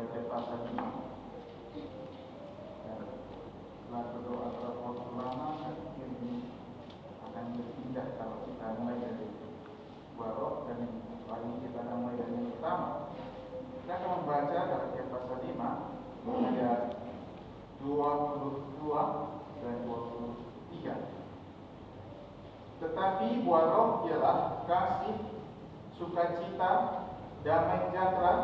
pasal 5. Dan setelah berdoa terlalu lama, ini akan berpindah kalau kita mulai dari Warok, dan kali ini kita akan mulai dari yang pertama. Kita akan membaca dari pasal 5 ayat 22 dan 23. Tetapi buah roh ialah kasih, sukacita, damai sejahtera,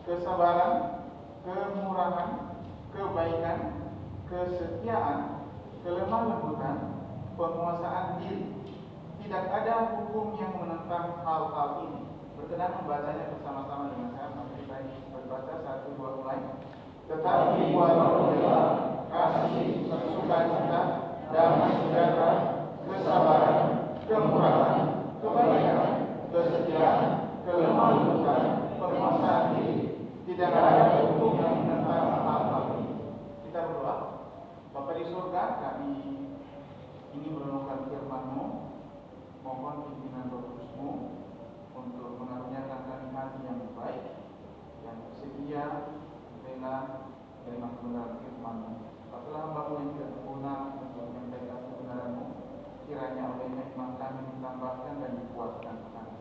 kesabaran, kemurahan, kebaikan, kesetiaan, kelemah lembutan, penguasaan diri. Tidak ada hukum yang menentang hal-hal ini. Berkenan membacanya bersama-sama dengan saya. Maka kita berbaca 1, 2 mulai. Tetapi buah roh ialah kasih, sukacita, damai sejahtera, kesabaran, kemurahan, kebaikan, kesetiaan, kelemah lembutan, penguasaan diri. Tidak ada hukum yang menentang hal-hal ini. Kita berdoa. Bapa di surga, kami ingin merenungkan firman-Mu. Mohon pimpinan Roh Kudus-Mu untuk mengaruniakan kami hati yang baik, yang bersedia rela menerima kebenaran firman-Mu. Apabila hamba-Mu yang tidak sempurna untuk menyampaikan kebenaran-Mu, kiranya oleh nikmat kami ditambahkan dan dikuatkan kami.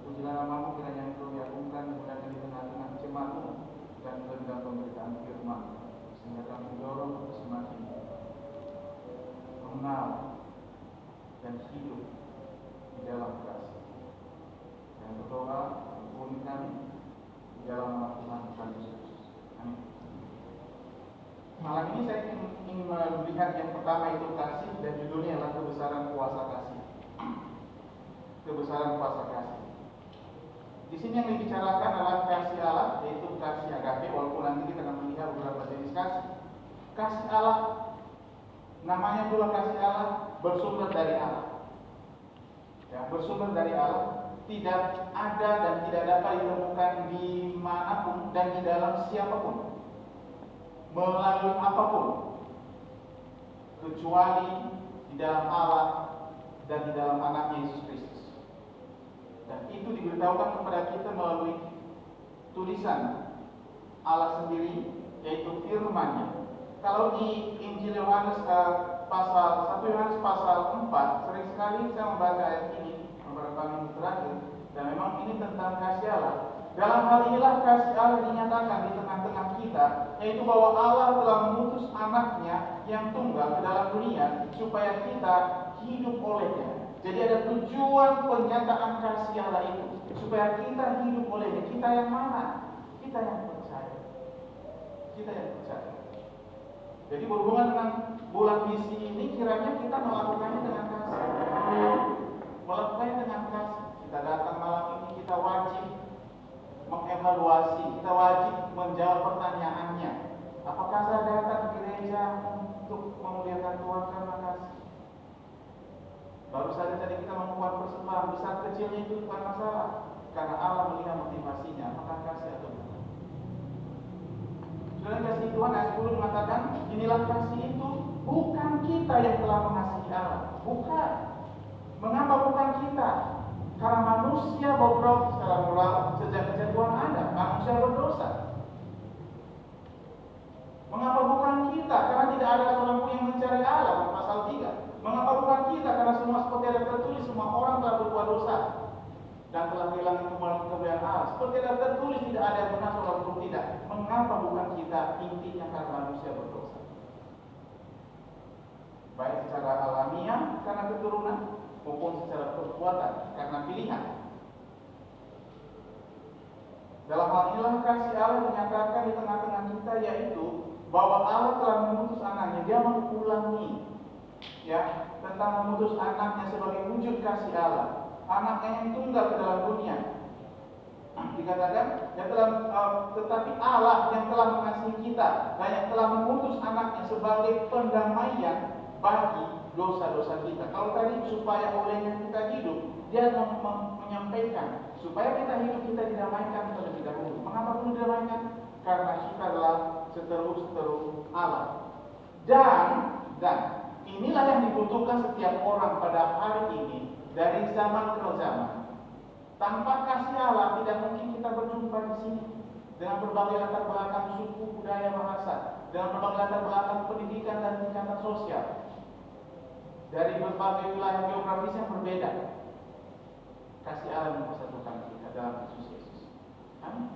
Pujilah nama-Mu, kiranya Engkau diagungkan digunakan di tengah-tengah jemaat-Mu dan kehendak pemberitaan firman, sehingga kami didorong untuk semakin mengenal dan hidup di dalam kasih. Dan berdoa, ampuni kami di dalam nama Tuhan Yesus. Amin. Malam ini saya ingin melihat yang pertama itu kasih, dan judulnya adalah kebesaran kuasa kasih. Kebesaran kuasa kasih. Di sini yang dibicarakan adalah kasih Allah, yaitu kasih agape, walaupun nanti kita akan melihat beberapa jenis kasih. Kasih Allah, namanya pula kasih Allah, bersumber dari Allah. Ya, bersumber dari Allah, tidak ada dan tidak dapat ditemukan di manapun dan di dalam siapapun, melalui apapun, kecuali di dalam Allah dan di dalam anaknya Yesus Kristus. Dan itu diberitahukan kepada kita melalui tulisan Allah sendiri, yaitu firman-Nya. Kalau di Injil Yohanes pasal 1 Yohanes pasal 4, sering sekali saya membaca ayat ini beberapa minggu terakhir, dan memang ini tentang kasih Allah. Dalam hal inilah kasih Allah dinyatakan di tengah-tengah kita, yaitu bahwa Allah telah mengutus anaknya yang tunggal ke dalam dunia supaya kita hidup olehnya. Jadi ada tujuan penyataan kasih Allah itu, supaya kita hidup olehnya. Kita yang mana? Kita yang percaya. Kita yang percaya. Jadi berhubungan dengan bulan misi ini, kiranya kita melakukannya dengan kasih. Melakukannya dengan kasih. Kita datang malam ini, kita wajib mengevaluasi, kita wajib menjawab pertanyaannya. Apakah saya datang ke gereja untuk memuliakan Tuhan karena kasih? Baru saja tadi kita mengumpulkan persembahan, besar kecilnya itu bukan masalah, karena Allah melihat motivasinya, apakah kasih atau bukan. Sudah kasih Tuhan ayat 10 mengatakan, inilah kasih itu, bukan kita yang telah mengasihi Allah. Bukan. Mengapa bukan kita? Karena manusia bobrok secara moral sejak kejatuhan ada. Manusia berdosa. Mengapa bukan kita? Karena tidak ada seorang pun yang mencari Allah. Pasal 3. Mengapa bukan kita? Karena semua seperti ada tertulis, semua orang telah berbuat dosa dan telah kehilangan kemuliaan Allah. Seperti ada tertulis, tidak ada yang benar seorang pun tidak. Mengapa bukan kita? Intinya karena manusia berdosa. Baik secara alamiah karena keturunan, maupun secara perbuatan karena pilihan. Dalam hal inilah kasih Allah dinyatakan di tengah-tengah kita, yaitu bahwa Allah telah mengutus anaknya. Dia mengulangi tentang mengutus anaknya sebagai wujud kasih Allah. Anaknya yang tunggal ke dalam dunia. Dikatakan, tetapi Allah yang telah mengasihi kita dan yang telah mengutus anaknya sebagai pendamaian bagi dosa-dosa kita. Kalau tadi supaya olehnya kita hidup, dia menyampaikan supaya kita hidup, kita didamaikan terlebih dahulu. Mengapa perlu didamaikan? Karena kita adalah seteru Allah. Dan inilah yang dibutuhkan setiap orang pada hari ini, dari zaman ke zaman. Tanpa kasih Allah tidak mungkin kita berjumpa di sini. dengan berbagai latar belakang suku, budaya, bahasa, dengan berbagai latar belakang pendidikan dan tingkatan sosial, dari berbagai wilayah geografis yang berbeda. Kasih Allah mempersatukan kita dalam Kristus Yesus. Amin.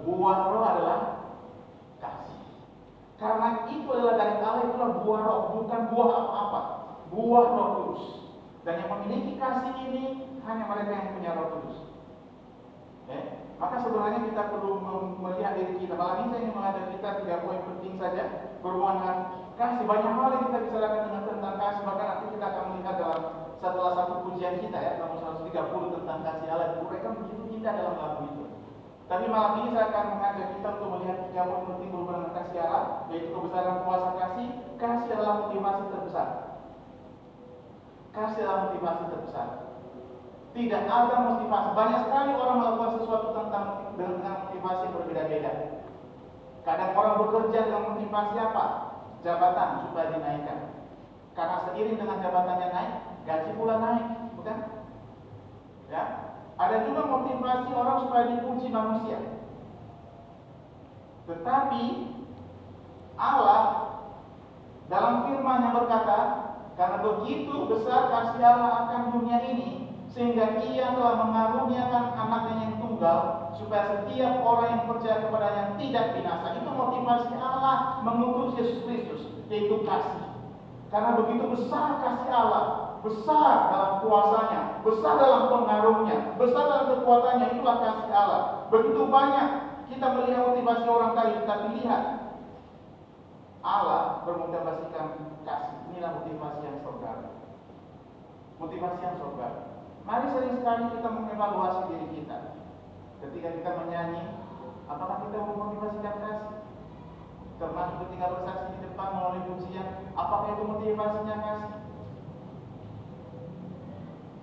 Buah roh adalah kasih. Karena itu adalah dari Allah, itulah buah roh, bukan buah apa-apa. Buah Roh Kudus. Dan yang memiliki kasih ini hanya mereka yang punya Roh Kudus. Maka sebenarnya kita perlu melihat diri kita. Malam ini saya ingin mengajak kita 3 poin penting saja berhubungan dengan kasih. Banyak hal yang kita bicarakan dengan tentang kasih. Bahkan nanti kita akan melihat dalam salah satu pujian kita ya, nomor 130 tentang kasih Allah. Mereka begitu indah dalam lagu itu. Tapi malam ini saya akan mengajak kita untuk melihat 3 poin penting berhubungan dengan kasih Allah, yaitu kebesaran kuasa kasih. Kasih adalah motivasi terbesar. Kasih adalah motivasi terbesar. Tidak ada motivasi. Banyak sekali orang melakukan sesuatu dengan motivasi yang berbeda-beda. Kadang orang bekerja dengan motivasi apa? Jabatan supaya dinaikkan. Karena seiring dengan jabatannya naik, gaji pula naik, bukan? Ya. Ada juga motivasi orang supaya dipuji manusia. Tetapi Allah dalam firman-Nya berkata, karena begitu besar kasih Allah akan dunia ini, sehingga Ia telah mengaruniakan anaknya yang tunggal, supaya setiap orang yang percaya kepadanya tidak binasa. Itu motivasi Allah mengutus Yesus Kristus, yaitu kasih. Karena begitu besar kasih Allah, besar dalam kuasanya, besar dalam pengaruhnya, besar dalam kekuatannya, itulah kasih Allah. Begitu banyak kita melihat motivasi orang tadi, tetapi lihat Allah bermotivasikan kasih. Inilah motivasi yang surgawi. Motivasi yang surgawi. Mari sering sekali kita mengevaluasi diri kita. Ketika kita menyanyi, apakah kita memotivasikan kasih? Termasuk ketika bersaksi di depan melalui pujian, apakah itu motivasinya kasih?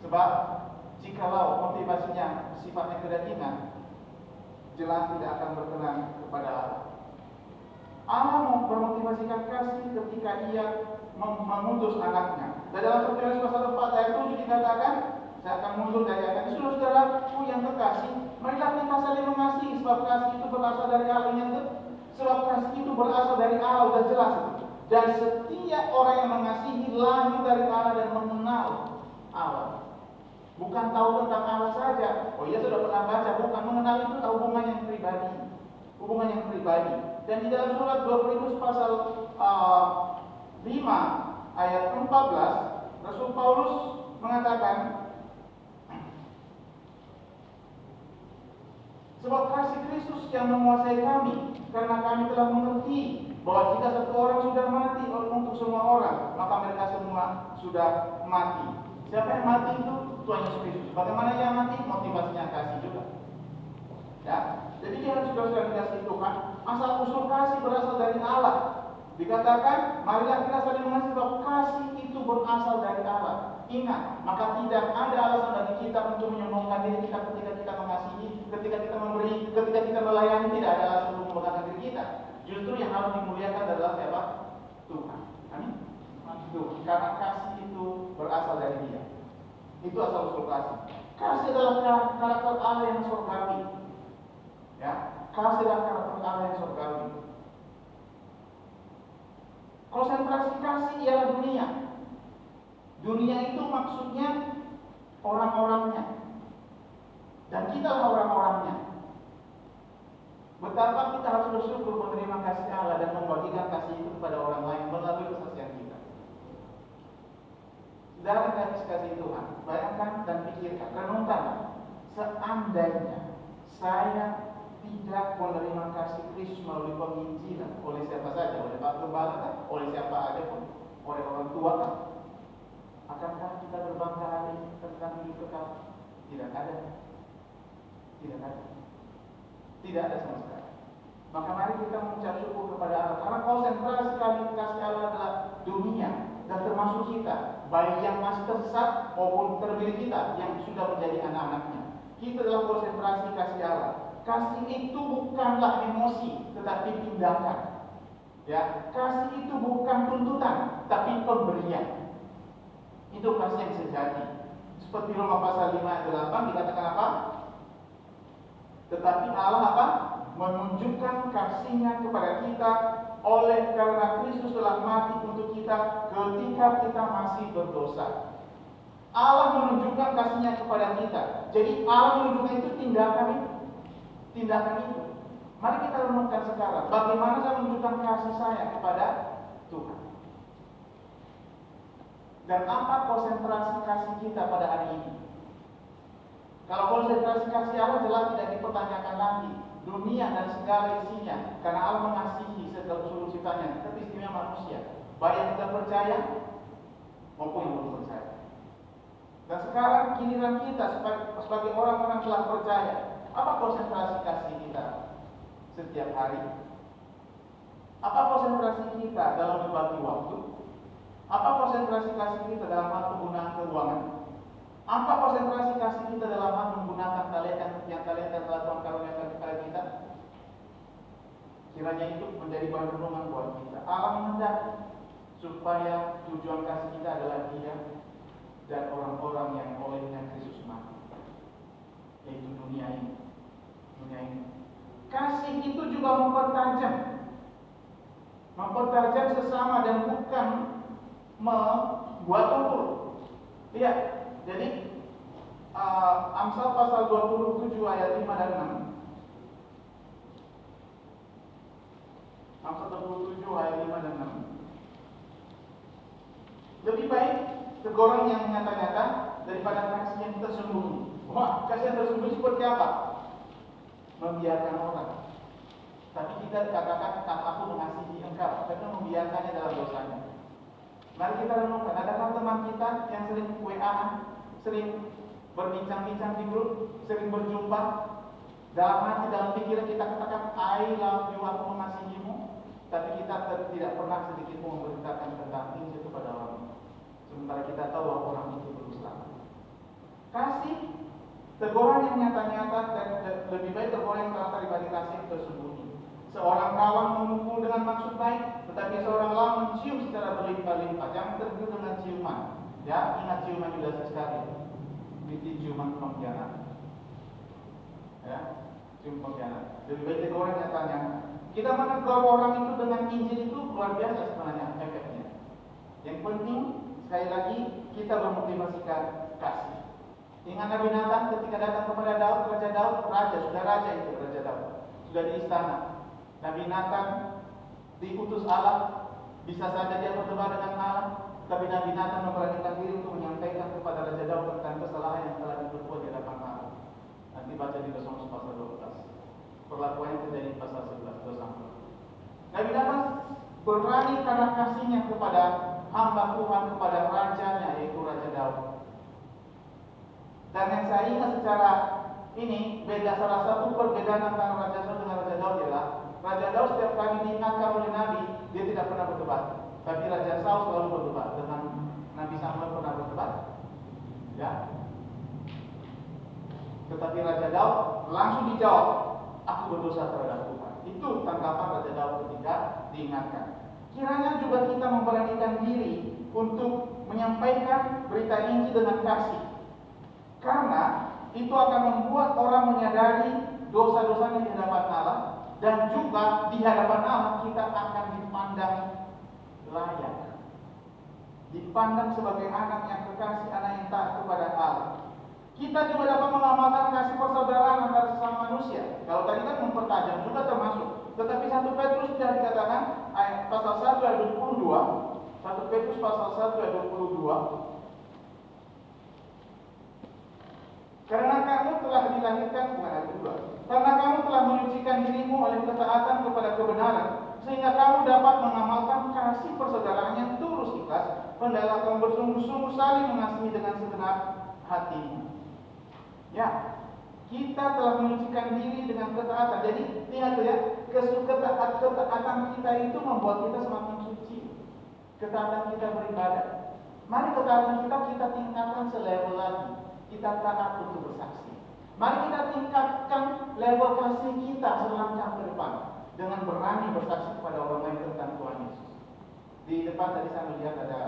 Sebab jikalau motivasinya sifatnya kedagingan, jelas tidak akan berkenan kepada Allah. Allah bermotivasikan kasih ketika Ia mengutus anaknya. Dan dalam 1 Yohanes pasal 4 ayat 7 dikatakan, saya akan mundur dari ayat ini. Saudara-saudaraku yang terkasih, marilah kita saling mengasihi, sebab kasih itu berasal dari Allah. Sebab kasih itu berasal dari Allah, sudah jelas itu. Dan setiap orang yang mengasihi lahir dari Allah dan mengenal Allah. Bukan tahu tentang Allah saja. Oh iya, sudah pernah baca. Bukan, mengenal itu tahu hubungan yang pribadi. Hubungan yang pribadi. Dan di dalam surat 2 Korintus pasal 5 ayat 14, Rasul Paulus mengatakan, sebab kasih Kristus yang menguasai kami, karena kami telah mengerti bahwa jika satu orang sudah mati untuk semua orang, maka mereka semua sudah mati. Siapa yang mati itu? Tuhan Yesus Kristus. Bagaimana yang mati? Motivasinya kasih juga. Ya, jadi dia sudah dikasih Tuhan. Asal usul kasih berasal dari Allah. Dikatakan, marilah kita saling mengasihi, bahwa kasih itu berasal dari Allah. Ingat, maka tidak ada alasan bagi kita untuk menyombongkan diri kita ketika kita mengasihi, ketika kita memberi, ketika kita melayani. Tidak ada alasan untuk membanggakan diri kita. Justru yang harus dimuliakan adalah siapa? Tuhan. Amin. Tuhan. Karena kasih itu berasal dari Dia. Itu asal usul kasih. Kasih adalah karakter Allah yang surgawi. Ya, kasih adalah karakter Allah yang surgawi. Konsentrasi kasih ialah dunia. Dunia itu maksudnya orang-orangnya. Dan kita lah orang-orangnya. Betapa kita harus bersyukur menerima kasih Allah dan membagikan kasih itu kepada orang lain melalui kesaksian kita. Saudara kasih Tuhan, bayangkan dan pikirkan, renungkan. Seandainya saya tidak menerima kasih Kristus melalui penginjilan oleh siapa saja, oleh Pak Gembala, oleh siapa aja pun, oleh orang tua, akankah kita berbangga hari tentang hidup kekal? Tidak ada. Tidak ada. Tidak ada sama sekali. Maka mari kita mengucap syukur kepada Allah, karena konsentrasi kasih Allah adalah dunia dan termasuk kita, baik yang masih tersesat maupun terpilih kita yang sudah menjadi anak-anaknya. Kita adalah konsentrasi kasih Allah. Kasih itu bukanlah emosi, tetapi tindakan. Ya, kasih itu bukan tuntutan, tapi pemberian. Itu kasih yang sejati. Seperti Roma pasal 5 ayat 8 dikatakan apa? Tetapi Allah apa? Menunjukkan kasih-Nya kepada kita oleh karena Kristus telah mati untuk kita ketika kita masih berdosa. Allah menunjukkan kasih-Nya kepada kita. Jadi Allah menunjukkan itu tindakan itu. Tindakan itu. Mari kita renungkan sekarang, bagaimana saya menunjukkan kasih saya kepada Tuhan. Dan apa konsentrasi kasih kita pada hari ini? Kalau konsentrasi kasih Allah jelas tidak dipertanyakan lagi. Dunia dan segala isinya, karena Allah mengasihi seluruh ciptanya, tetapi istimewa manusia, baik yang sudah percaya maupun yang belum percaya. Dan sekarang giliran kita sebagai orang-orang telah percaya. Apa konsentrasi kasih kita setiap hari? Apa konsentrasi kita dalam berbagi waktu? Apa konsentrasi kasih kita dalam hal penggunaan keuangan? Apa konsentrasi kasih kita dalam hal menggunakan talenta yang telah Tuhan karuniakan kepada kita? Kiranya itu menjadi bahan renungan buat kita. Allah menghendaki supaya tujuan kasih kita adalah Dia dan orang-orang yang olehnya Kristus mati, yaitu dunia ini. Dunia ini. Kasih itu juga mempertajam sesama dan bukan membuat tumpul. Lihat. Jadi Amsal pasal 27 ayat 5 dan 6. Amsal 27 ayat 5 dan 6. Lebih baik teguran yang nyata-nyata daripada kasih yang tersembunyi. Wah, kasih yang tersembunyi seperti apa? Membiarkan orang. Tapi kita katakan aku mengasihi engkau, tapi membiarkannya dalam dosanya. Mari kita renungkan, adakah teman kita yang sering WA-an, sering berbincang-bincang di grup, sering berjumpa, dalam hati, dalam pikiran kita katakan I love you, aku mengasihimu, tapi kita tidak pernah sedikit pun memberitakan tentang Injil kepada orang. Sementara kita tahu bahwa orang itu belum selamat. Kasih teguran yang nyata-nyata dan lebih baik teguran yang terasa dibanding kasih yang tersembunyi. Seorang kawan memukul dengan maksud baik, tetapi seorang lawan mencium secara berlimpah-limpah. Jangan tergiur dengan ciuman. Ya, ingat ciuman juga sekali. Itu ciuman pengkhianat. Ya, cium pengkhianat. Lebih baik teguran nyatanya. Kita menegur orang itu dengan Injil itu luar biasa sebenarnya efeknya. Yang penting sekali lagi kita memotivasikan kasih. Ingat Nabi Nathan ketika datang kepada Daud, Raja Daud, sudah raja itu Raja Daud, sudah di istana. Nabi Nathan diutus Allah, bisa saja dia berdebat dengan Allah, tapi Nabi Nathan memberanikan diri untuk menyampaikan kepada Raja Daud tentang kesalahan yang telah diperbuat di hadapan Allah. Nanti baca di Roma pasal 12. Perlakuannya terjadi di pasal 11 sampai. Nabi Nathan berani karena kasihnya kepada hamba Tuhan, kepada rajanya yaitu Raja Daud. Dan yang saya ingat secara ini beda, salah satu perbedaan antara Raja Saul dengan Raja Daud ialah Raja Daud setiap kali diingatkan oleh Nabi, dia tidak pernah berdebat. Tapi Raja Saul selalu berdebat. Dengan Nabi Samuel pernah berdebat? Ya. Tetapi Raja Daud langsung dijawab, aku berdosa terhadap Tuhan. Itu tanggapan Raja Daud ketika diingatkan. Kiranya juga kita memberanikan diri untuk menyampaikan berita Injil dengan kasih. Karena itu akan membuat orang menyadari dosa-dosanya di hadapan Allah. Dan juga di hadapan Allah kita akan dipandang layak, dipandang sebagai anak yang kekasih, anak yang taat kepada Allah. Kita juga dapat mengamalkan kasih persaudaraan antara sesama manusia. Kalau tadi kan mempertajam juga termasuk. Tetapi 1 Petrus sudah dikatakan ayat pasal 1 ayat 22. 1 Petrus pasal 1 ayat 22. Karena kamu telah dilahirkan, bukan ayat 2. Karena kamu telah menyucikan dirimu oleh ketaatan kepada kebenaran, sehingga kamu dapat mengamalkan kasih persaudaraan yang tulus ikhlas, hendaklah kamu bersungguh-sungguh saling mengasihi dengan segenap hatimu. Ya, kita telah menyucikan diri dengan ketaatan. Jadi lihat ya, ketaatan kita itu membuat kita semakin suci. Ketaatan kita beribadah. Mari ketaatan kita tingkatkan selevel lagi. Kita taat untuk bersaksi. Mari kita tingkatkan level kasih kita selangkah ke depan dengan berani bersaksi kepada orang lain tentang Tuhan Yesus. Di depan tadi saya melihat ada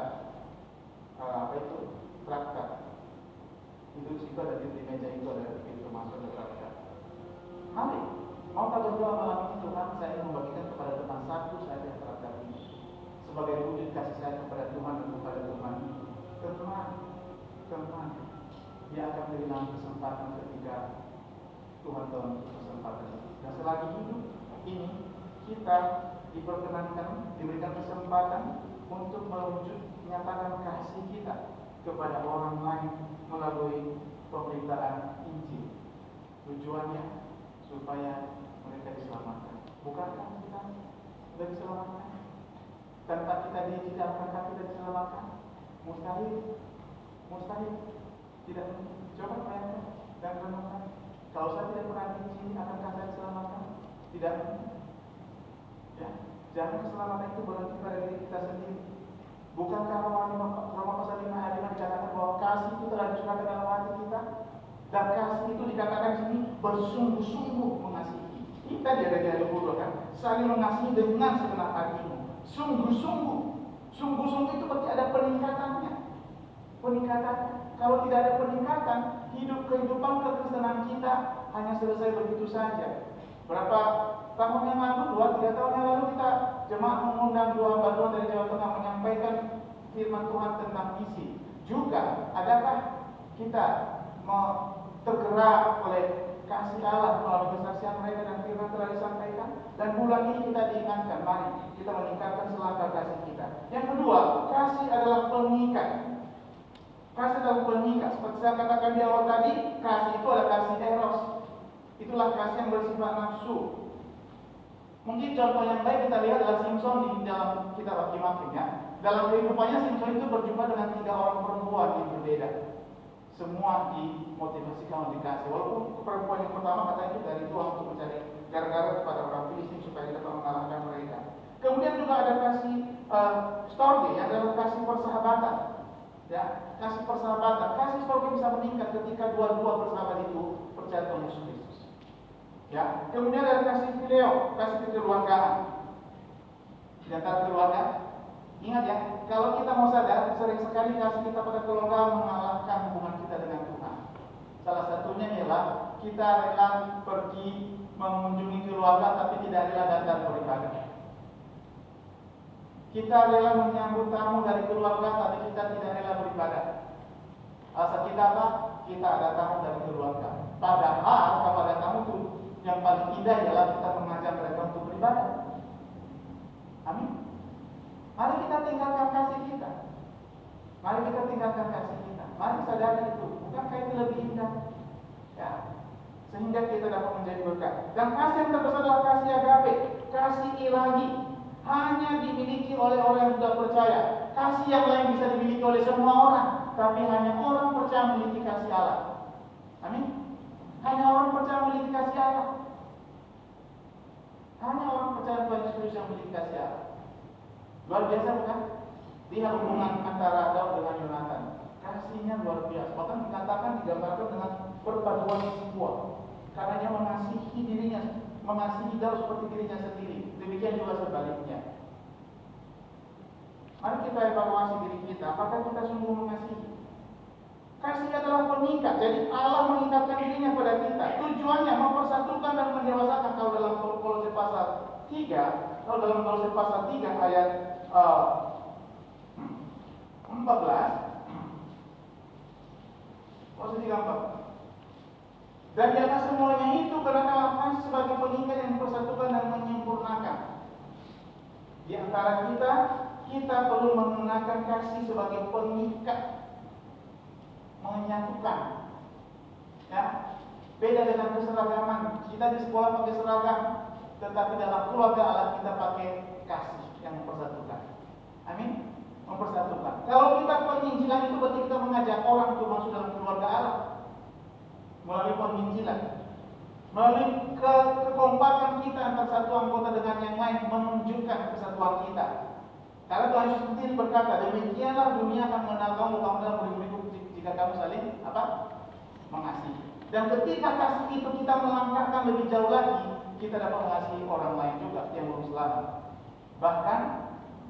traktat. Itu situ ada di meja itu ada pintu masuk ke traktat. Mari, maukah berdoa malam ini, Tuhan, saya ingin membagikan kepada Tuhan satu saja yang terakhir ini sebagai wujud kasih saya kepada Tuhan dan kepada Tuhan. Teman, dia akan kehilangan kesempatan ketika Tuhan telah memberi kesempatan. Dan selagi hidup ini kita diberikan kesempatan untuk menyatakan kasih kita kepada orang lain melalui pemberitaan Injil. Tujuannya supaya mereka diselamatkan. Bukankah kita sudah diselamatkan? Tanpa kita diizinkan, apakah kita diselamatkan? Mustahil. Tidak mungkin. Coba bayangkan dan renungkan. Kalau saya tidak pernah diizinkan, akankah saya diselamatkan? Tidak mungkin. Ya, jangan keselamatan itu berhenti pada diri kita sendiri. Bukankah Roma pasal 5 ayat 5 dikatakan bahwa kasih itu telah dicurahkan dalam hati kita, dan kasih itu dikatakan di sini bersungguh-sungguh mengasihi. Kita di ayat 20 kan, saling mengasihi dengan segenap hatimu. Sungguh-sungguh itu berarti ada peningkatannya. Kalau tidak ada peningkatan, kehidupan kekristenan kita hanya selesai begitu saja. Berapa tahun yang lalu, 2-3 tahun yang lalu, kita jemaat mengundang 2 hamba Tuhan dari Jawa Tengah menyampaikan firman Tuhan tentang misi. Juga, adakah kita tergerak oleh kasih Allah melalui kesaksian mereka dan firman telah disampaikan? Dan bulan ini kita diingatkan, mari kita meningkatkan selangkah kasih kita. Yang kedua, kasih adalah pengikat. Kasih adalah pengikat. Seperti saya katakan di awal tadi, kasih itu adalah kasih eros. Itulah kasih yang bersifat nafsu. Mungkin contoh yang baik kita lihat adalah Simpson di dalam kitab Hakim-Hakim ya. Dalam kehidupannya Simpson itu berjumpa dengan 3 orang perempuan yang berbeda. Semua dimotivasikan untuk dikasih. Walaupun perempuan yang pertama katanya itu dari Tuhan untuk mencari gara-gara kepada orang Filistin supaya dapat mengalahkan mereka. Kemudian juga ada kasih storge yang adalah kasih persahabatan. Ya, kasih persahabatan. Kasih storge bisa meningkat ketika dua-dua bersahabat itu percaya Tuhan Yesus Kristus. Ya, kemudian ada kasih fileo, kasih kekeluargaan. Di antara keluarga, ingat ya, kalau kita mau sadar, sering sekali kasih kita pada keluarga mengalahkan hubungan kita dengan Tuhan. Salah satunya ialah kita rela pergi mengunjungi keluarga tapi tidak rela datang beribadah. Kita rela menyambut tamu dari keluarga tapi kita tidak rela beribadah. Alasan kita apa? Kita ada tamu dari keluarga. Padahal kalau ada tamu itu yang paling indah ialah kita mengajak mereka untuk beribadah. Amin. Mari kita tinggalkan kasih kita. Mari sadari itu. Bukankah itu lebih indah? Ya. Sehingga kita dapat menjadi berkat. Dan kasih yang terbesar adalah kasih agape, kasih ilahi. Hanya dimiliki oleh orang yang sudah percaya. Kasih yang lain bisa dimiliki oleh semua orang, tapi hanya orang percaya memiliki kasih Allah. Amin. Hanya orang percaya memiliki kasih Allah. Hanya orang percaya Tuhan Yesus yang memiliki kasih Allah. Luar biasa bukan? Lihat hubungan antara Daud dengan Yonatan. Kasihnya luar biasa. Bahkan dikatakan digambarkan dengan perpaduan jiwa. Karena dia mengasihi dirinya, mengasihi Daud seperti dirinya sendiri. Demikian juga sebaliknya. Mari kita evaluasi diri kita. Apakah kita sungguh mengasihi? Kasih adalah pengikat. Jadi Allah mengikatkan dirinya pada kita. Tujuannya mempersatukan dan mendewasakan. Kalau dalam Kolose pasal 3, ayat 14, Kolose 3:14. Dan di atas semuanya itu kenakanlah kasih sebagai pengikat yang mempersatukan dan menyempurnakan. Di antara kita perlu menggunakan kasih sebagai pengikat, menyatukan. Ya, beda dengan keseragaman. Kita di sekolah pakai seragam, tetapi dalam keluarga Allah kita pakai kasih yang mempersatukan. Amin. Mempersatukan. Kalau kita penginjilan itu berarti kita mengajak orang untuk masuk dalam keluarga Allah. Melalui penginjilan, melalui kekompakan kita antara satu anggota dengan yang lain, menunjukkan kesatuan kita. Karena Tuhan Yesus sendiri berkata, demikianlah dunia akan mengenal kamu dalam beribu-ribu jika kamu saling mengasihi. Dan ketika kasih itu kita melangkahkan lebih jauh lagi, kita dapat mengasihi orang lain juga yang belum selamat. Bahkan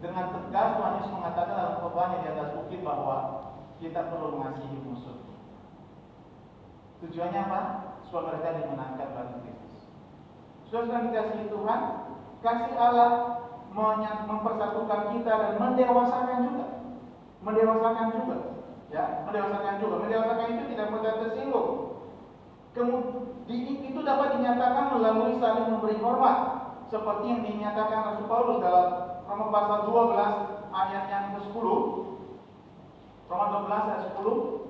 dengan tegas Tuhan Yesus mengatakan dalam khotbahnya di atas bukit bahwa kita perlu mengasihi musuh. Tujuannya apa? Supaya mereka dimenangkan bagi Kristus. Saudara dikasihi Tuhan, kasih Allah mempersatukan kita dan mendewasakan juga. Mendewasakan juga. Ya, mendewasakan juga. Mendewasakan itu tidak mudah tersinggung. Kemudian itu dapat dinyatakan melalui saling memberi hormat, seperti yang dinyatakan Rasul Paulus dalam Roma pasal 12 ayat yang ke-10. Roma 12 ayat 10.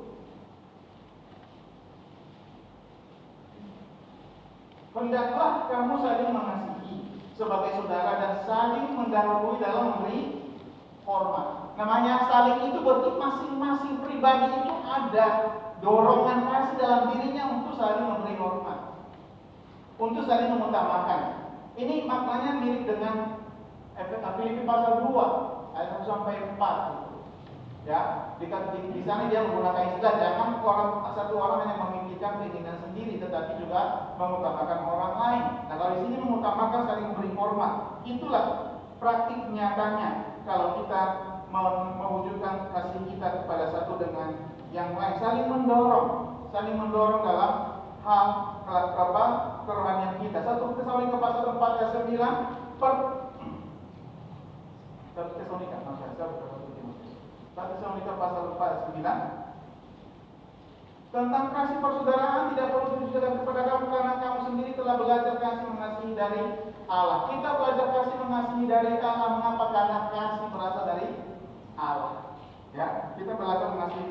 Hendaklah kamu saling mengasihi sebagai saudara dan saling mendahului dalam memberi hormat. Namanya saling itu berarti masing-masing pribadi itu ada dorongan kasih dalam dirinya untuk saling memberi hormat, untuk saling mengutamakan. Ini maknanya mirip dengan Filipi pasal 2 ayat 1 sampai 4. Ya, di sana dia menggunakan istilah jangan satu orang hanya memikirkan keinginan sendiri, tetapi juga mengutamakan orang lain. Nah, kalau di sini mengutamakan saling memberi hormat, itulah praktik nyatanya kalau kita mewujudkan kasih kita kepada satu dengan yang lain, saling mendorong dalam hal kerohanian kita. 1 Tesalonika pasal 4 ayat 9 1 Tesalonika pasal 4 ayat 9 tentang kasih persaudaraan tidak perlu ditujukan kepada kamu karena kamu sendiri telah belajar kasih mengasihi dari Allah. Kita belajar kasih mengasihi dari Allah. Mengapa? Karena kasih berasal dari Allah. Ya, kita belajar mengasihi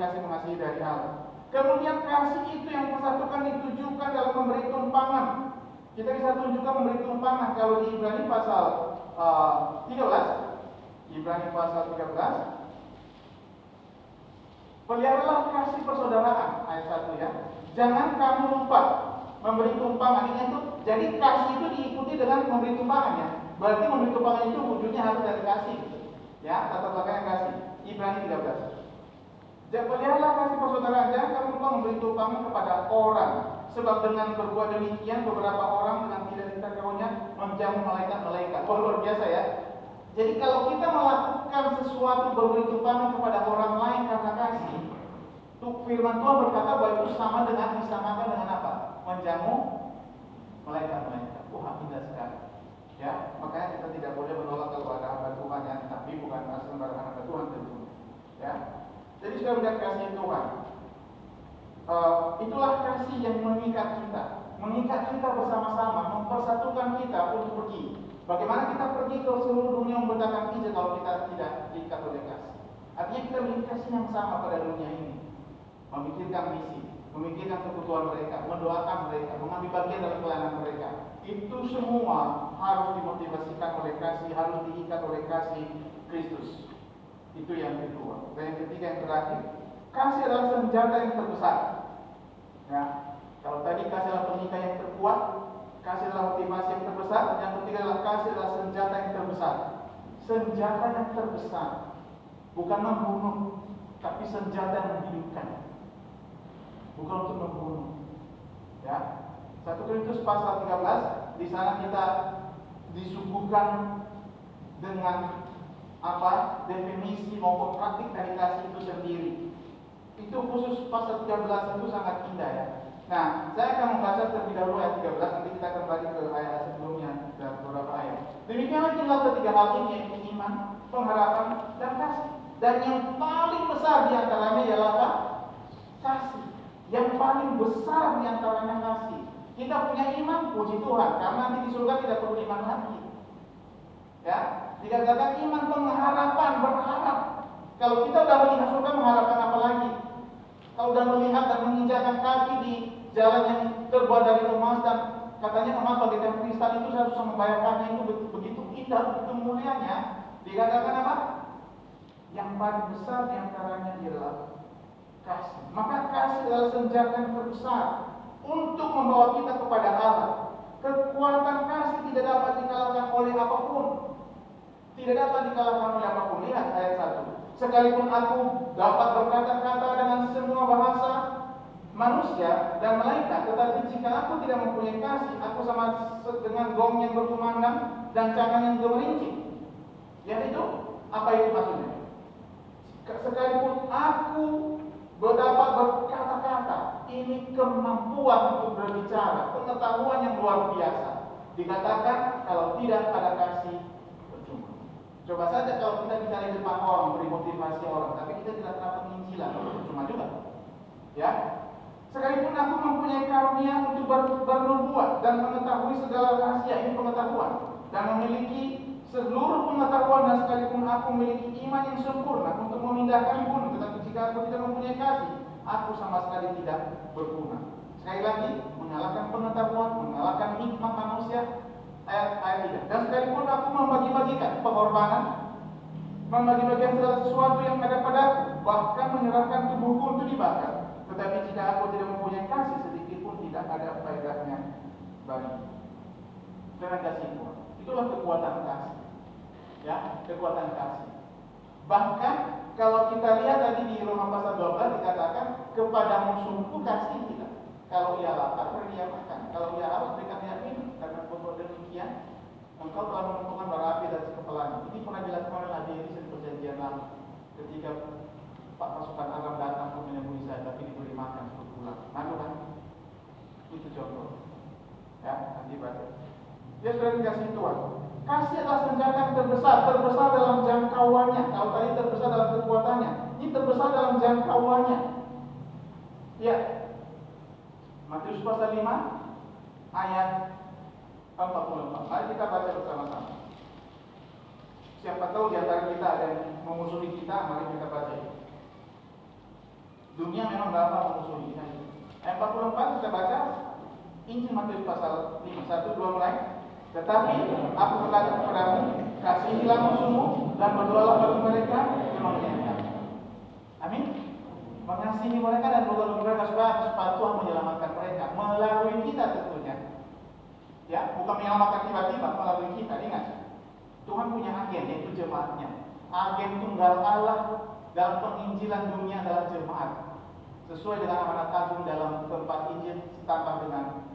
dari Allah. Kemudian kasih itu yang persatukan ditujukan dalam memberi tumpangan. Kita bisa tunjukkan memberi tumpangan kalau di Ibrani pasal 13. Ibrani pasal 13. Peliharalah kasih persaudaraan, ayat 1 ya. Jangan kamu lupa memberi tumpangan. Ini itu, jadi kasih itu diikuti dengan memberi tumpangan ya. Berarti memberi tumpangan itu wujudnya harus dari kasih. Ya, tata belakangnya kasih. Ibrani 13. Peliharalah kasih persaudaraan, jangan kamu lupa memberi tumpangan kepada orang. Sebab dengan berbuat demikian beberapa orang dengan tidak diketahuinya menjamu malaikat-malaikat. Luar biasa ya. Jadi kalau kita melakukan sesuatu memberi tumpangan kepada orang lain karena kasih, firman Tuhan berkata bahwa itu sama dengan disamakan dengan apa? Menjamu malaikat-malaikat. Wah, indah sekali. Ya, makanya kita tidak boleh menolak kalau ada hamba Tuhan yang tapi bukan asal barang hamba Tuhan tentu. Ya. Jadi sudah melihat kasih Tuhan. Itulah kasih yang mengikat kita bersama-sama, mempersatukan kita untuk pergi. Bagaimana kita pergi ke seluruh dunia memberitakan Injil kalau kita tidak diikat oleh kasih? Artinya kita memiliki kasih yang sama pada dunia ini. Memikirkan misi, memikirkan kebutuhan mereka, mendoakan mereka, mengambil bagian dalam pelayanan mereka. Itu semua harus dimotivasikan oleh kasih, harus diikat oleh kasih Kristus. Itu yang kedua. Dan yang ketiga, yang terakhir, kasih adalah senjata yang terbesar. Ya, kalau tadi kasih adalah pengikat yang terkuat, kasih adalah motivasi yang terbesar. Yang ketiga adalah kasih adalah senjata yang terbesar. Senjata yang terbesar, bukan membunuh, tapi senjata yang menghidupkan. Bukan untuk membunuh. Ya, 1 Korintus pasal 13, di sana kita disuguhkan dengan definisi maupun praktik dari kasih itu sendiri. Itu khusus pasal 13 itu sangat indah ya. Nah, saya akan membaca terlebih dahulu ayat 13, nanti kita kembali ke ayat sebelumnya dan beberapa ayat. Demikianlah tinggal ketiga hal ini, yaitu iman, pengharapan, dan kasih. Dan yang paling besar di antaranya ialah apa? Kasih. Yang paling besar di antaranya kasih. Kita punya iman, puji Tuhan, karena nanti di surga tidak perlu iman lagi. Ya, dikatakan iman pengharapan, berharap. Kalau kita sudah melihat surga, mengharapkan apa lagi? Kalau sudah melihat dan menginjakkan kaki di jalan yang terbuat dari emas dan katanya emas bagaikan kristal, itu saya susah membayangkannya, itu begitu indah, begitu mulianya. Dikatakan apa? Yang paling besar di antaranya adalah kasih. Maka kasih adalah senjata yang terbesar untuk membawa kita kepada Allah. Kekuatan kasih tidak dapat dikalahkan oleh apapun. Tidak dapat dikalahkan oleh apapun. Lihat ayat 1. Sekalipun aku dapat berkata-kata dengan semua bahasa manusia dan malaikat, tetapi jika aku tidak mempunyai kasih, aku sama dengan gong yang berkumandang dan canang yang gemerincing. Lihat itu, apa itu maksudnya? Sekalipun aku dapat berkata-kata, ini kemampuan untuk berbicara, pengetahuan yang luar biasa. Dikatakan kalau tidak ada kasih, percuma. Coba saja kalau kita bicara di depan orang, beri motivasi orang, tapi kita tidak pernah penginjilan, percuma juga. Ya, sekalipun aku mempunyai karunia untuk bernubuat dan mengetahui segala rahasia, ini pengetahuan, dan memiliki seluruh pengetahuan, dan sekalipun aku memiliki iman yang sempurna untuk memindahkan gunung, tetapi jika aku tidak mempunyai kasih, aku sama sekali tidak berguna. Sekali lagi, mengalahkan pengetahuan, mengalahkan hikmat manusia, ayat 3. Dan sekalipun aku membagi-bagikan pengorbanan, membagi-bagikan segala sesuatu yang ada padaku, bahkan menyerahkan tubuhku untuk dibakar, tetapi jika aku tidak mempunyai kasih, sedikit pun tidak ada faedahnya bagiku. Jangan kasih Tuhan. Itulah kekuatan kasih. Ya, kekuatan kasih. Bahkan kalau kita lihat tadi di Roma pasal 12 dikatakan, kepada musuhku kasih kita. Kalau ia lapar, beri dia makan. Kalau ia haus, berikan dia minum. Karena pokok demikian, engkau telah menentukan bara api dari kepalanya. Ini pernah dilakukan oleh Nabi Elisa di perjanjian lama. Ketika pasukan Aram datang untuk menemui saya, tapi diberi makan untuk pulang. Malu kan? Itu contoh. Ya, nanti baca. Dia sudah dikasih Tuhan. Kasih adalah senjata yang terbesar dalam jangkauannya. Kalau tadi terbesar dalam kekuatannya, ini terbesar dalam jangkauannya. Ya. Matius pasal 5 ayat 44. Mari kita baca bersama-sama. Siapa tahu di antara kita ada yang memusuhi kita, mari kita baca. Dunia memang gampang memusuhi. Ayat 44 kita baca. Injil Matius pasal 5, 1-2 mulai. Tetapi aku berkata kepadamu, kasihilah musuhmu dan berdoalah bagi mereka yang menginginkan. Amin. Mengasihi mereka dan berdoa bagi mereka supaya Tuhan menyelamatkan mereka melalui kita tentunya. Ya, bukan menyelamatkan tiba-tiba, melalui kita. Ingat, Tuhan punya agen, yaitu jemaatnya. Agen tunggal Allah dalam penginjilan dunia adalah jemaat. Sesuai dengan amanat agung dalam keempat Injil, ditambah dengan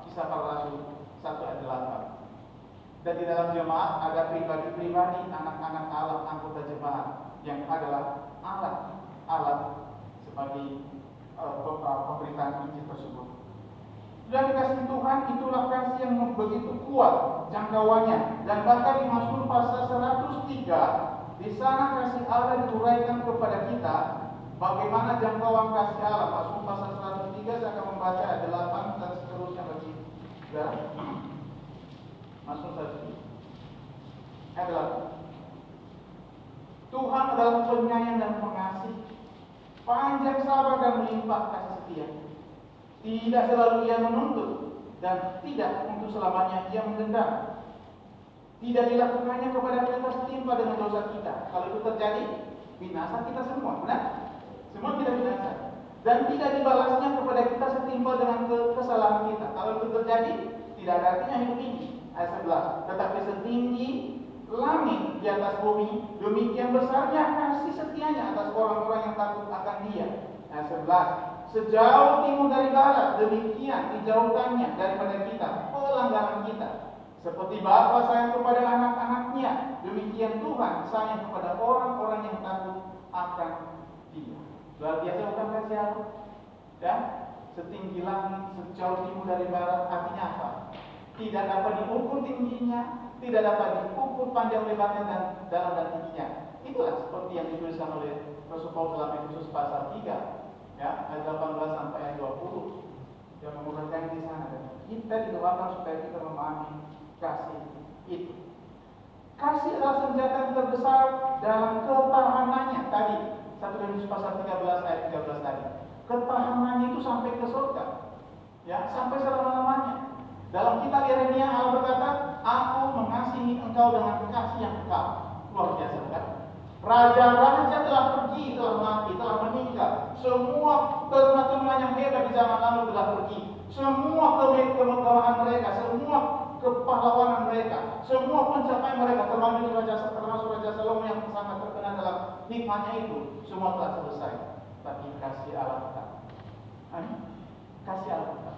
Kisah Para Rasul 1 ayat 8. Dan di dalam jemaat ada pribadi-pribadi, anak-anak Allah, anggota jemaat yang adalah alat sebagai pemberitaan Injil tersebut. Sudah dikasih Tuhan, itulah kasih yang begitu kuat jangkauannya. Dan bahkan di Mazmur pasal 103, di sana kasih Allah diuraikan kepada kita bagaimana jangkauan kasih Allah. Mazmur pasal 103, saya akan membaca ayat 8 dan seterusnya bagi saudara. Mazmur 103 ayat 8. Tuhan adalah penyayang dan pengasih, panjang sabar dan melimpah kasih setia. Tidak selalu ia menuntut dan tidak untuk selamanya ia mendendam. Tidak dilakukannya kepada kita setimpa dengan dosa kita. Kalau itu terjadi, binasa kita semua, benar? Semua kita binasa. Dan tidak dibalasnya kepada kita setimpal dengan kesalahan kita. Kalau itu terjadi, tidak ada artinya hidup ini. Ayat 11. Tetapi setinggi langit di atas bumi, demikian besarnya kasih setianya atas orang-orang yang takut akan Dia. Ayat 11. Sejauh timur dari barat, demikian dijauhkannya daripada kita pelanggaran kita. Seperti Bapa sayang kepada anak-anaknya, demikian Tuhan sayang kepada orang-orang yang takut akan Dia. Luar biasa bukan kasih Allah? Ya, setinggi langit, sejauh timur dari barat, artinya apa? Tidak dapat diukur tingginya, tidak dapat diukur panjang lebarnya dan dalam dan tingginya. Itulah seperti yang dituliskan oleh Rasul Paulus dalam Efesus pasal 3, ya, ayat 18 sampai ayat 20, yang menguraikan di sana. Kita didoakan supaya kita memahami kasih itu. Kasih adalah senjata yang terbesar dalam ketahanannya. Tadi 1 Korintus pasal 13 ayat 13 tadi. Ketahanannya itu sampai ke surga, ya, sampai selama-lamanya. Dalam kitab Yeremia Allah berkata, aku mengasihi engkau dengan kasih yang kekal. Luar biasa kan? Raja-raja telah pergi, telah mati, telah meninggal. Semua terma-terma yang hebat di zaman lalu telah pergi. Semua kemegahan mereka, semua kepahlawanan mereka, semua pencapaian mereka, termasuk Raja Salomo yang sangat terkenal dalam hikmahnya itu, semua telah selesai. Tapi kasih Allah tetap. Kasih Allah tetap.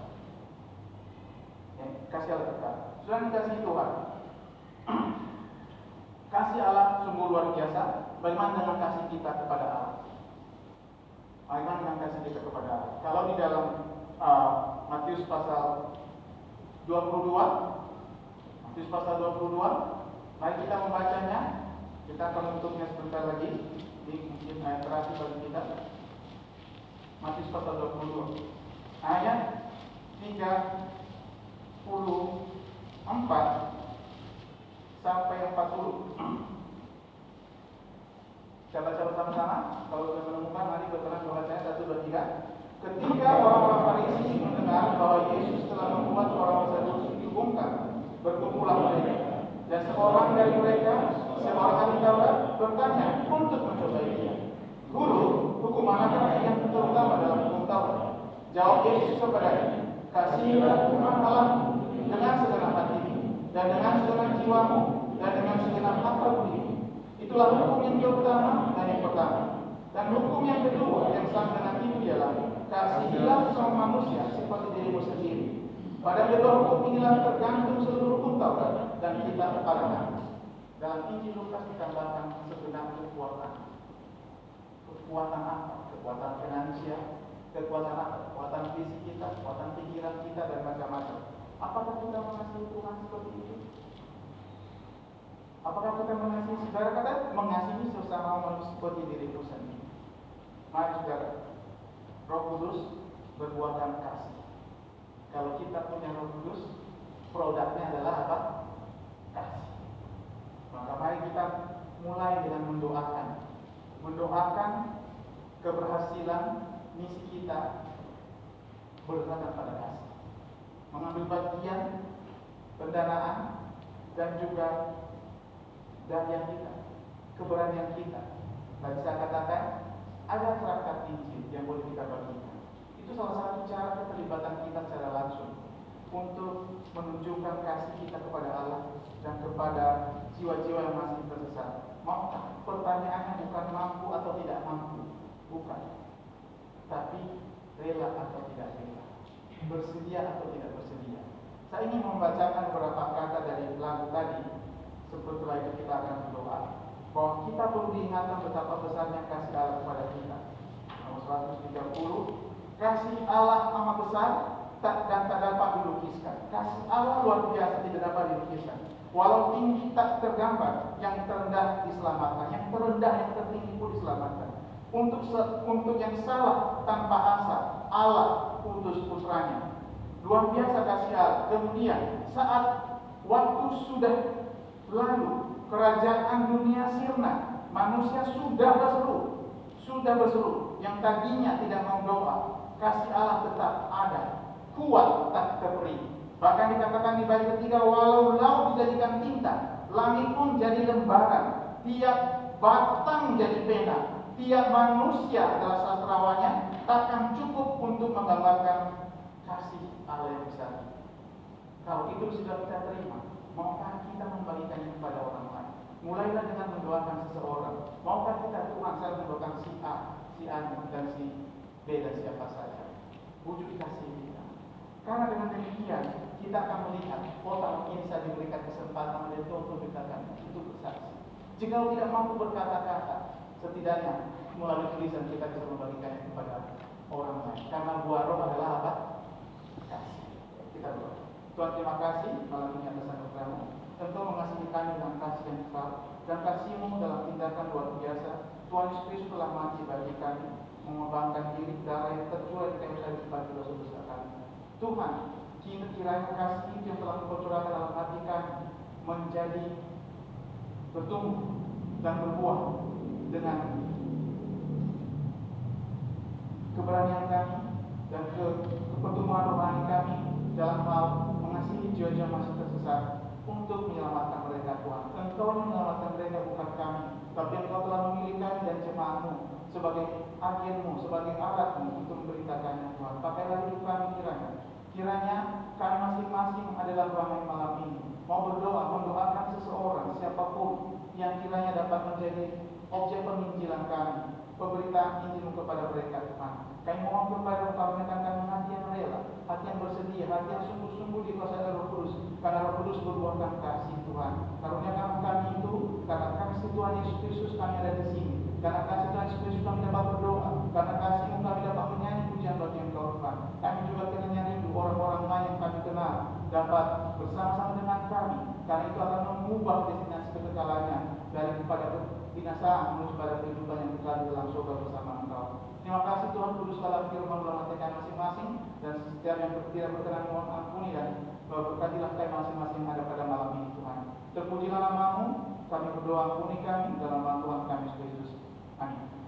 Kasih Allah tetap. Sudah dikasih Tuhan. Kasih Allah sungguh luar biasa. Bagaimana dengan kasih kita kepada Allah? Bagaimana dengan kasih kita kepada Allah? Kalau di dalam Matius pasal 25 22. Matius pasal 22. Mari kita membacanya. Kita akan menutupnya sebentar lagi. Ini mungkin ayat terakhir bagi kita. Matius pasal 22 ayat 34 sampai 40. Kita baca bersama-sama. Kalau sudah menemukan, mari berkenan membacanya. 1, 2, 3. Ketika orang-orang Farisi mendengar bahwa Yesus telah membuat orang Saduki dibungkam, berkumpullah mereka. Dan seorang dari mereka, seorang ahli Taurat, bertanya untuk mencobai dia, "Guru, hukum manakah yang terutama dalam hukum Taurat?" Jawab Yesus kepadanya, "Kasihilah Tuhan Allahmu dengan segenap hatimu, dan dengan segenap jiwamu, dan dengan segenap akal budimu. Itulah hukum yang terutama dan yang pertama. Dan hukum yang kedua yang sama dengan itu ialah, kasihilah sesama manusia seperti dirimu sendiri. Pada kedua hukum inilah tergantung seluruh hukum Taurat dan kitab Al-Quran." Dalam Injil Lukas ditambahkan segenap kekuatan. Kekuatan apa? Kekuatan finansial, kekuatan apa? Kekuatan fisik kita, kekuatan pikiran kita, dan macam-macam. Apakah kita mengasihi Tuhan seperti itu? Apakah kita mengasihi saudara? Kata mengasihi sesama manusia seperti diriku sendiri. Mari saudara, Roh Kudus berbuahkan kasih. Kalau kita punya Roh Kudus, produknya adalah apa? Kasih. Maka mari kita mulai dengan mendoakan keberhasilan misi kita berdasarkan pada kasih. Mengambil bagian pendanaan dan juga daya kita, keberanian kita. Dan saya katakan ada traktat Injil yang boleh kita bagikan. Itu salah satu cara keterlibatan kita secara langsung untuk menunjukkan kasih kita kepada Allah dan kepada jiwa-jiwa yang masih tersesat. Maukah? Pertanyaannya bukan mampu atau tidak mampu, bukan, tapi rela atau tidak rela, bersedia atau tidak bersedia. Saya ingin membacakan beberapa kata dari lagu tadi. Setelah itu kita akan berdoa bahwa kita perlu diingatkan betapa besarnya kasih Allah kepada kita. Nomor 130, kasih Allah amat besar dan tak dapat dilukiskan. Kasih Allah luar biasa, tidak dapat dilukiskan. Walau tinggi tak tergambar, yang terendah diselamatkan, yang terendah, yang tertinggi pun diselamatkan. Untuk yang salah tanpa asal, Allah utus putranya. Luar biasa kasih Allah. Kemudian saat waktu sudah lalu, kerajaan dunia sirna, manusia sudah berseru, yang tadinya tidak mau doa, kasih Allah tetap ada, kuat tak terperi. Bahkan dikatakan di bait ketiga, walau laut dijadikan tinta, langit pun jadi lembaran, tiap batang jadi pena, tiap manusia adalah sastrawannya, takkan cukup untuk menggambarkan kasih Allah yang besar. Kalau itu sudah kita terima, maukah kita membagikannya kepada orang lain? Mulailah dengan mendoakan seseorang. Maukah kita, Tuhan, saya mendoakan si A, si Anu, dan si B, dan siapa saja. Wujud kasih kita. Karena dengan demikian kita akan melihat, tahun ini saya diberikan kesempatan oleh Tuhan untuk berkata itu bersaksi. Jika tidak mampu berkata-kata, setidaknya melalui tulisan kita bisa membagikannya kepada orang lain. Karena buah roh adalah apa? Kasih. Kita berdoa. Tuhan, terima kasih malam ini atas anugerah-Mu. Engkau mengasihi kami dengan kasih yang besar, dan kasih-Mu dalam tindakan luar biasa. Tuhan Yesus Kristus telah mati bagi kami, mengorbankan diri, darah yang tercurah di kayu salib bagi dosa-dosa kami. Tuhan, kiranya kasih itu yang telah Engkau curahkan dalam hati kami menjadi bertumbuh dan berbuah dengan keberanian kami dan pertumbuhan rohani kami dalam hal mengasihi jiwa-jiwa masih tersesat untuk menyelamatkan mereka, Tuhan. Engkau yang menyelamatkan mereka, bukan kami, tapi Engkau telah memilih kami dan jemaat-Mu sebagai agen-Mu, sebagai alat-Mu untuk memberitakannya, Tuhan. Pakailah hidup kami kiranya kami masing-masing adalah ramai malam ini mau berdoa, mendoakan seseorang, siapapun yang kiranya dapat menjadi objek penginjilan kami, pemberitaan Injil kepada mereka, Tuhan. Kami mohon kepada Engkau karuniakan kami hati yang rela, hati yang bersedia, hati yang sungguh-sungguh dikuasai oleh Roh Kudus. Karena Roh Kudus berbuahkan kasih, Tuhan. Karuniakan kami itu, karena kasih Tuhan Yesus Kristus kami ada di sini. Karena kasih Tuhan Yesus Kristus kami dapat berdoa. Karena kasih-Mu kami dapat menyanyi pujian bagi Engkau, Tuhan. Kami juga kiranya rindu orang-orang lain yang kami kenal dapat bersama-sama dengan kami, karena itu akan mengubah destinasi kekekalannya dari kepada kebinasaan menuju pada kehidupan yang kekal di dalam surga bersama Engkau. Terima kasih Tuhan, kuduskanlah firman dalam hati kami masing-masing, dan setiap yang tidak berkenan mohon ampuni, dan berkatilah kami masing-masing ada pada malam ini Tuhan. Terpujilah nama-Mu, kami berdoa, ampuni kami dalam nama Tuhan kami Yesus Kristus. Amin.